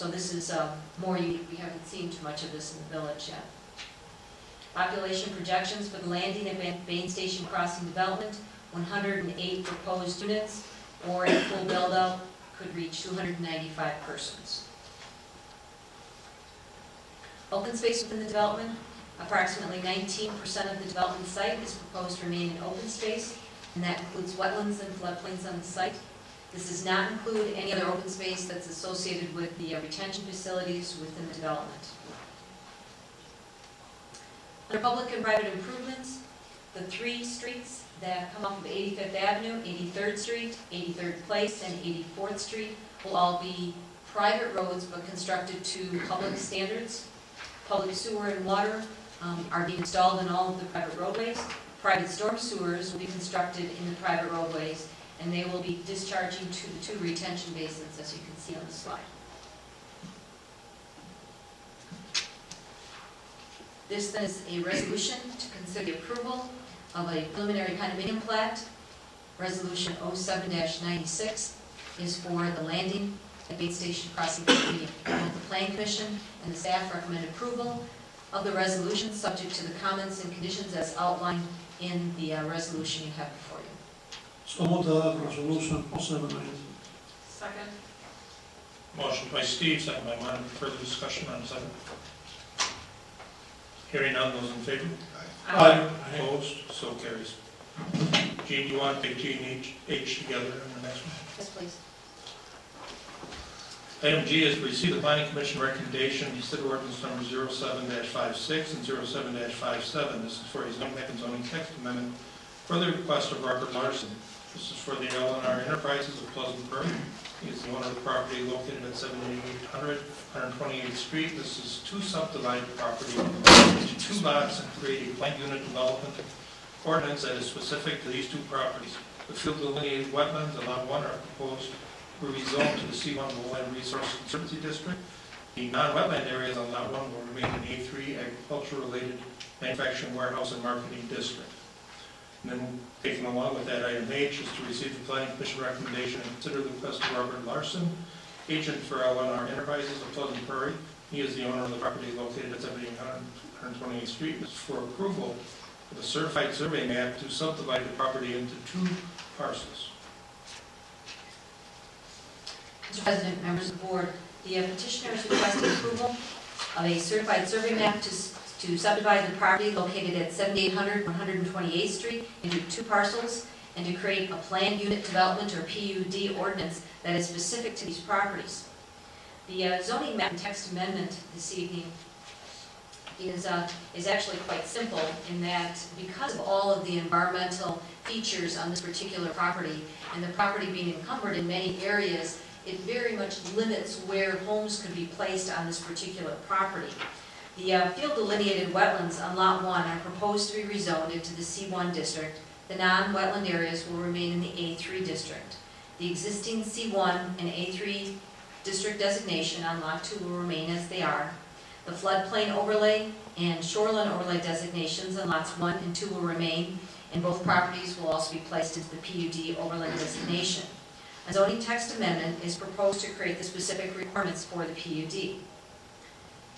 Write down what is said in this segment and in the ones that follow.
So this is more unique. We haven't seen too much of this in the village yet. Population projections for the landing and Bain Station Crossing development, 108 proposed units, or a full build-out could reach 295 persons. Open space within the development, approximately 19% of the development site is proposed to remain in open space, and that includes wetlands and floodplains on the site. This does not include any other open space that's associated with the retention facilities within the development. Under public and private improvements, the 3 streets that come off of 85th Avenue, 83rd Street, 83rd Place, and 84th Street will all be private roads but constructed to public standards. Public sewer and water are being installed in all of the private roadways. Private storm sewers will be constructed in the private roadways, and they will be discharging to the 2 retention basins, as you can see on the slide. This then is a resolution to consider the approval of a preliminary condominium plat. Resolution 07-96 is for the landing at Bain Station Crossing condominium. The Planning Commission and the staff recommend approval of the resolution subject to the comments and conditions as outlined in the resolution you have before you. So moved resolution 07-96. Second. Motion by Steve, second by Monica. Further discussion on the second? Hearing none, those in favor? Aye. Opposed? So carries. Gene, do you want to take G and H together in the next one? Yes, please. Item G is to receive the Planning Commission recommendation to consider ordinance number 07-56 and 07-57. This is for a zoning map and zoning text amendment for the request of Robert Larson. This is for the L&R Enterprises of Pleasant Prairie. He is the owner of the property located at 7800 128th Street. This is to subdivide the property into 2 lots and create a planned unit development ordinance that is specific to these 2 properties. The field delineated wetlands on lot 1 are proposed to be rezoned to the C1 Lowland Resource Conservancy District. The non-wetland areas on lot 1 will remain in A3 agriculture-related manufacturing, warehouse, and marketing district. And then, taking along with that, item H is to receive the Planning Commission recommendation and consider the request of Robert Larson, agent for L&R Enterprises of Pleasant Prairie. He is the owner of the property located at 7800 128th Street. This is for approval of a certified survey map to subdivide the property into 2 parcels. Mr. President, members of the board, the petitioner is requesting approval of a certified survey map to subdivide the property located at 7800 128th Street into 2 parcels and to create a planned unit development or PUD ordinance that is specific to these properties. The zoning map and text amendment this evening is actually quite simple in that because of all of the environmental features on this particular property and the property being encumbered in many areas, it very much limits where homes could be placed on this particular property. The field delineated wetlands on lot 1 are proposed to be rezoned into the C1 district. The non-wetland areas will remain in the A3 district. The existing C1 and A3 district designation on lot 2 will remain as they are. The floodplain overlay and shoreline overlay designations on lots 1 and 2 will remain, and both properties will also be placed into the PUD overlay designation. A zoning text amendment is proposed to create the specific requirements for the PUD.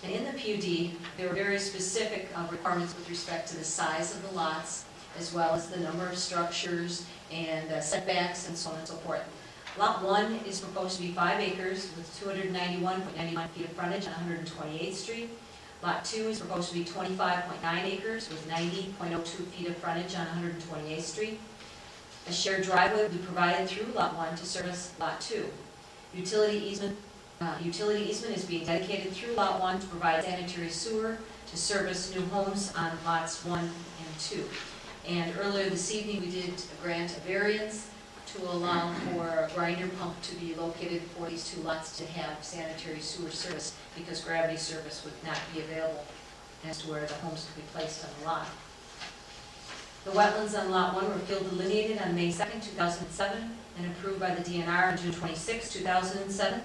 And in the PUD, there are very specific requirements with respect to the size of the lots, as well as the number of structures and setbacks and so on and so forth. Lot 1 is proposed to be 5 acres with 291.99 feet of frontage on 128th Street. Lot 2 is proposed to be 25.9 acres with 90.02 feet of frontage on 128th Street. A shared driveway will be provided through Lot 1 to service Lot 2. Utility easement is being dedicated through Lot 1 to provide sanitary sewer to service new homes on lots 1 and 2. And earlier this evening we did grant a variance to allow for a grinder pump to be located for these 2 lots to have sanitary sewer service because gravity service would not be available as to where the homes could be placed on the lot. The wetlands on Lot 1 were field delineated on May 2nd, 2007 and approved by the DNR on June 26, 2007.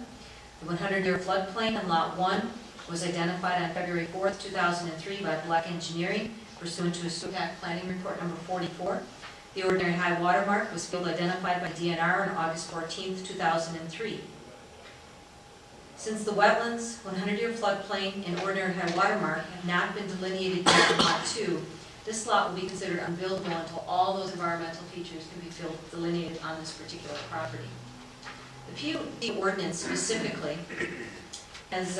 The 100-year floodplain on Lot 1 was identified on February 4th, 2003 by Black Engineering pursuant to a SUCAC planning report number 44. The ordinary high water mark was field identified by DNR on August 14th, 2003. Since the wetlands, 100-year floodplain, and ordinary high water mark have not been delineated yet in Lot 2, this lot will be considered unbuildable until all those environmental features can be delineated on this particular property. The PUD ordinance specifically has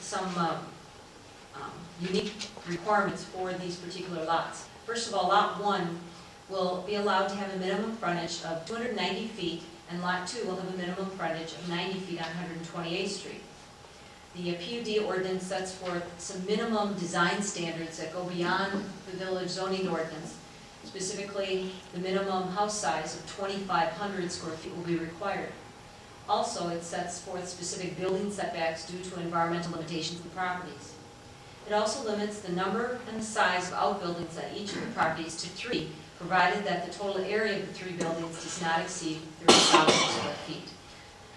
some unique requirements for these particular lots. First of all, Lot 1 will be allowed to have a minimum frontage of 290 feet, and Lot 2 will have a minimum frontage of 90 feet on 128th Street. The PUD ordinance sets forth some minimum design standards that go beyond the village zoning ordinance. Specifically, the minimum house size of 2,500 square feet will be required. Also, it sets forth specific building setbacks due to environmental limitations of the properties. It also limits the number and the size of outbuildings at each of the properties to 3, provided that the total area of the 3 buildings does not exceed 30,000 square feet.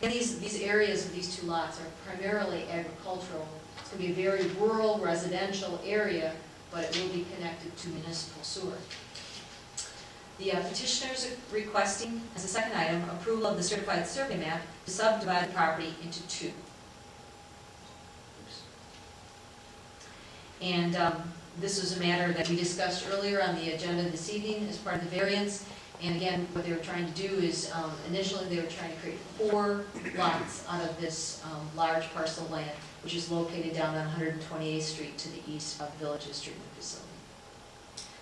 And these areas of these 2 lots are primarily agricultural. It's going to be a very rural residential area, but it will be connected to municipal sewer. The petitioners are requesting, as a second item, approval of the certified survey map to subdivide the property into 2. And this was a matter that we discussed earlier on the agenda this evening as part of the variance. And again, what they were trying to do is, initially they were trying to create 4 lots out of this large parcel of land, which is located down on 128th Street to the east of the village's treatment facility.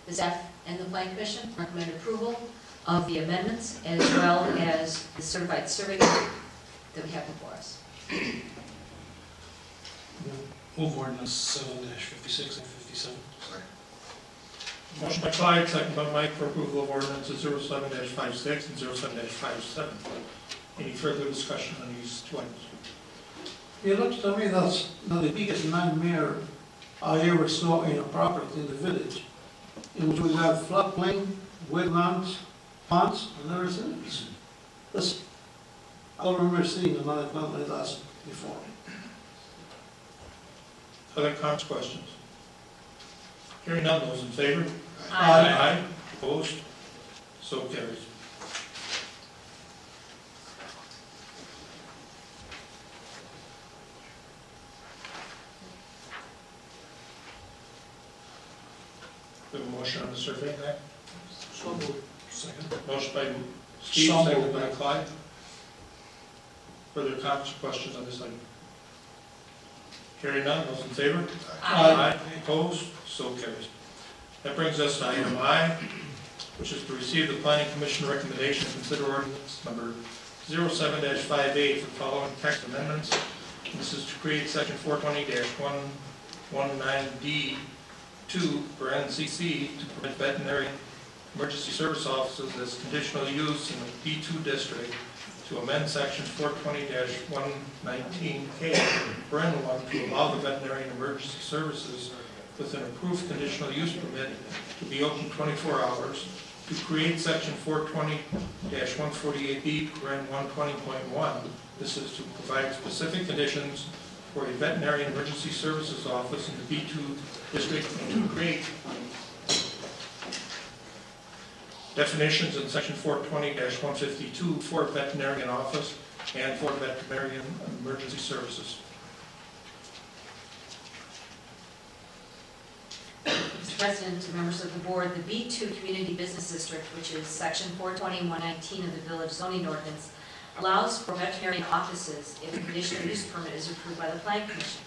The staff and the Plan Commission recommend approval of the amendments as well as the certified survey that we have before us. Move ordinance 7-56 and 57. Motion by Clyde, second by Mike for approval of ordinances 07-56 and 07-57. Any further discussion on these 2 items? It looks to me that's the biggest nightmare I ever saw in a property in the village, in which we have floodplain, wetlands, ponds, and everything. I don't remember seeing another plant like that before. Other comments, questions? Hearing none, those in favor? Aye. Opposed? So carries. We have a motion on the survey map. So moved. Second. Motion by Steve, So seconded moved. by Clyde. Further comments or questions on this item? Hearing none, those in favor? Aye. Opposed? So carries. That brings us to item I, which is to receive the Planning Commission recommendation to consider ordinance number 07-58 for following text amendments. This is to create section 420-119D2 for NCC to permit veterinary emergency service offices as conditional use in the B2 district, to amend section 420-119K for N1 to allow the veterinary emergency services with an approved conditional use permit to be open 24 hours, to create section 420-148B for N1 20.1. This is to provide specific conditions for a veterinary emergency services office in the B2 district, and to create definitions in section 420-152 for veterinarian office and for veterinarian emergency services. Mr. President, members of the board, the B2 Community Business District, which is section 420-119 of the village zoning ordinance, allows for veterinarian offices if a conditional use permit is approved by the Plan Commission.